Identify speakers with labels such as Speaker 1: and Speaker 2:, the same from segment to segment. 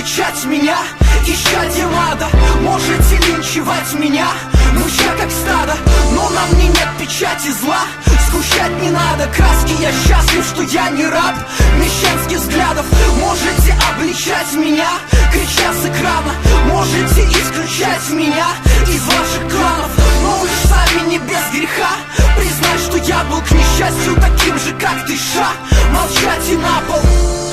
Speaker 1: величать меня исчадьем ада, можете линчевать меня, муча как стадо, но на мне нет печати зла. Сгущать не надо краски, я счастлив, что я не раб мещанских взглядов. Можете обличать меня, крича с экрана, можете исключать меня из ваших кланов, но вы ж сами не без греха признать, что я был к несчастью таким же, как ты, ша. Молчать и на пол.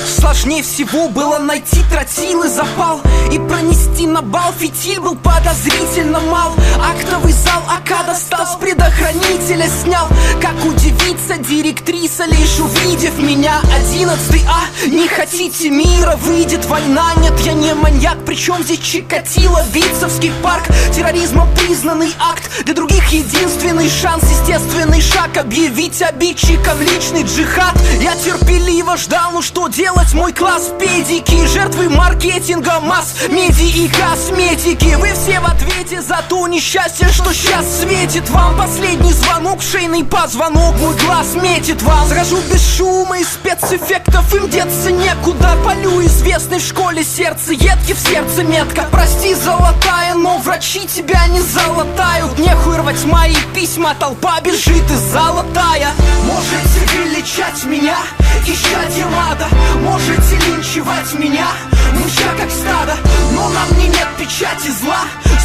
Speaker 1: Сложнее всего было найти тротил и запал и пронести на бал. Фитиль был подозрительно мал. Актовый зал АК достал, с предохранителя снял. Как удивится директриса, лишь увидев меня. 11 А, не хотите мира, выйдет война. Нет, я не маньяк, причем здесь Чикатило, Вицовский парк. Терроризмом признанный акт, для других единственный шанс, естественный шаг объявить обидчиком личный джихад. Я терпеливо ждал, ну что делать, мой класс педики, жертвы маркетинга, масс-медиа и косметики. Вы все в ответе за то несчастье, что сейчас светит вам. Последний звонок, шейный позвонок, мой глаз метит вам. Захожу без шума и спецэффектов, им деться некуда. Полю известный в школе сердце, едки в сердце метка. Прости, золотая, но врачи тебя не залатают. Нехуй рвать мои письма, толпа бежит из золотая. Можете величать меня исчадьем ада, можете линчевать меня, муча как стадо, но на мне нет печати зла.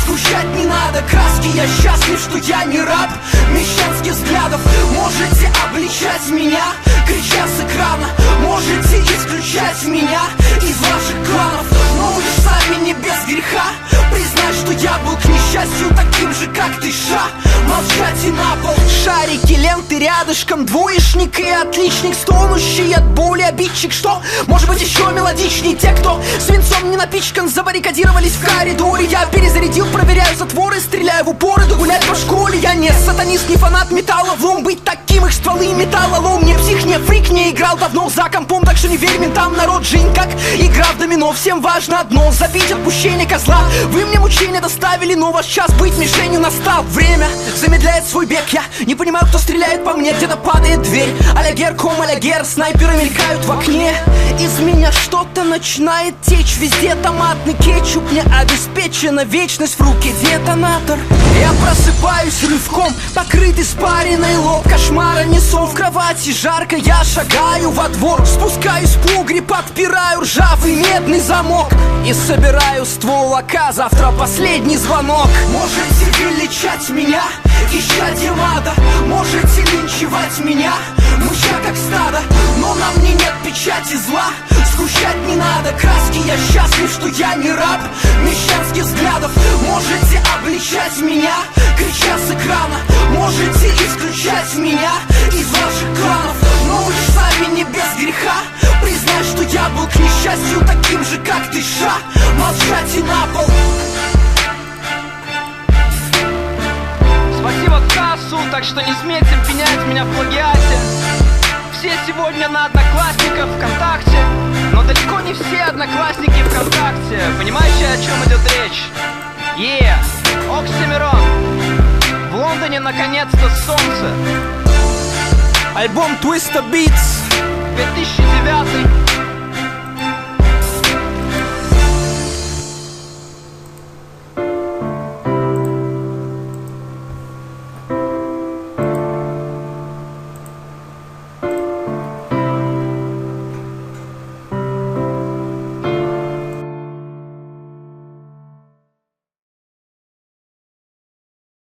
Speaker 1: Сгущать не надо краски, я счастлив, что я не раб мещанских взглядов. Можете обличать меня, крича с экрана, можете исключать меня из ваших кланов, но вы ж сами не без греха признать, что я был к несчастью таким же, как ты, ша. Молчать и на пол. Шарики, ленты рядышком, двоечник и отличник, стонущий от боли обидчик. Что может быть еще мелодичней? Те, кто свинцом не напичкан, забаррикадировались в коридоре. Я перезарядил, проверяю затворы, стреляю в упор, иду гулять по школе. Я не сатанист, не фанат металлолом, быть таким их стволы металлолом. Не псих, не фрик, не играл давно за компом, так что не верь ментам, народ жизнь как игра в домино. Всем важно одно, забить отпущение козла. Вы мне мучения доставили, но ваш час быть мишенью настал. Время замедляет свой бег, я не понимаю, кто стреляет по мне. Где-то падает дверь, а-ля гер-ком, а-ля гер, снайперы мелькают в окне. Из меня что-то начинает течь, везде томатный кетчуп. Мне обеспечена вечность, в руке детонатор. Я просыпаюсь рывком, покрыт испаренный лоб. Кошмара несу в кровати, жарко, я шагаю во двор. Спускаюсь в погреб, отпираю ржавый медный замок и собираю ствол АК, завтра последний звонок. Можете величать меня исчадьем ада, можете линчевать меня, муча как стадо, но на мне нет печати зла. Сгущать не надо краски, я счастлив, что я не раб мещанских взглядов. Можете обличать меня, крича с экрана, можете исключать меня из ваших кланов, но вы ж сами не без греха признать, что я был к несчастью таким же, как ты, ша. Молчать и на пол.
Speaker 2: Спасибо кассу, так что не смейте пенять меня в плагиате. Все сегодня на Одноклассниках, ВКонтакте, но далеко не все одноклассники ВКонтакте. Понимаете, о чем идет речь? Оксимирон. В Лондоне наконец-то солнце.
Speaker 1: Альбом Twista Beats
Speaker 2: 2009.